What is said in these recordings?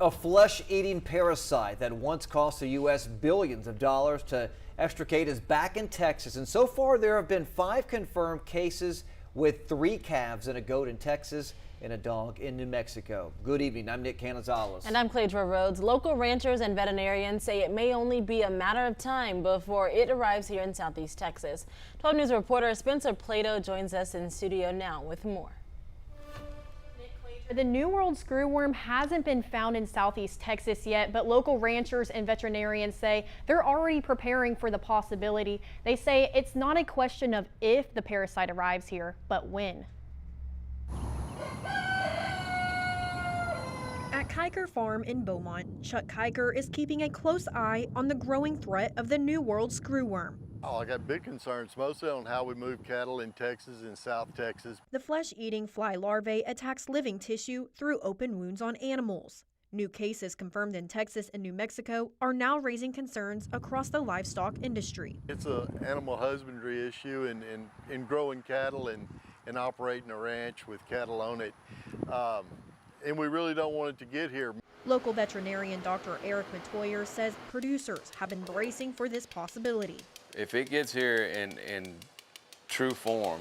A flesh-eating parasite that once cost the U.S. billions of dollars to extricate is back in Texas. And so far, there have been 5 confirmed cases with 3 calves and a goat in Texas and a dog in New Mexico. Good evening. I'm Nick Canizales. And I'm Cladra Rhodes. Local ranchers and veterinarians say it may only be a matter of time before it arrives here in Southeast Texas. 12 News reporter Spencer Plato joins us in studio now with more. The New World screwworm hasn't been found in Southeast Texas yet, but local ranchers and veterinarians say they're already preparing for the possibility. They say it's not a question of if the parasite arrives here, but when. At Kiker Farm in Beaumont, Chuck Kiker is keeping a close eye on the growing threat of the New World screwworm. Oh, I got big concerns, mostly on how we move cattle in Texas and South Texas. The flesh-eating fly larvae attacks living tissue through open wounds on animals. New cases confirmed in Texas and New Mexico are now raising concerns across the livestock industry. It's an animal husbandry issue in growing cattle and operating a ranch with cattle on it. And we really don't want it to get here. Local veterinarian Dr. Eric Matoyer says producers have been bracing for this possibility. If it gets here in true form,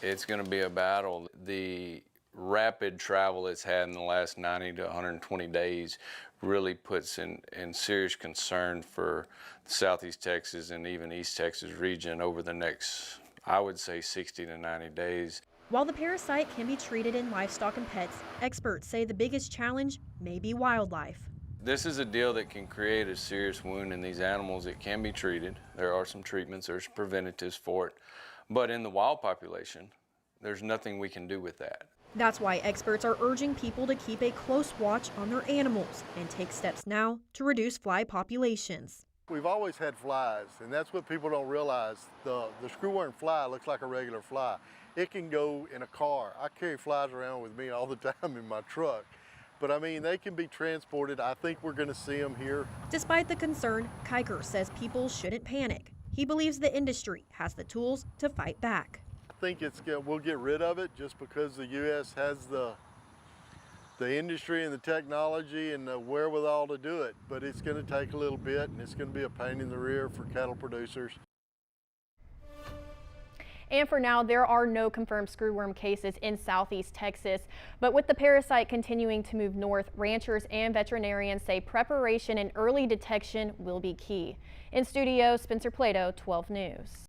it's going to be a battle. The rapid travel it's had in the last 90 to 120 days really puts in serious concern for the Southeast Texas and even East Texas region over the next, I would say, 60 to 90 days. While the parasite can be treated in livestock and pets, experts say the biggest challenge may be wildlife. This is a deal that can create a serious wound in these animals. It can be treated. There are some treatments, there's preventatives for it. But in the wild population, there's nothing we can do with that. That's why experts are urging people to keep a close watch on their animals and take steps now to reduce fly populations. We've always had flies, and that's what people don't realize. The screwworm fly looks like a regular fly. It can go in a car. I carry flies around with me all the time in my truck. But I mean, they can be transported. I think we're going to see them here. Despite the concern, Kiker says people shouldn't panic. He believes the industry has the tools to fight back. I think we'll get rid of it just because the U.S. has the industry and the technology and the wherewithal to do it. But it's going to take a little bit, and it's going to be a pain in the rear for cattle producers. And for now, there are no confirmed screwworm cases in Southeast Texas. But with the parasite continuing to move north, ranchers and veterinarians say preparation and early detection will be key. In studio, Spencer Plato, 12 News.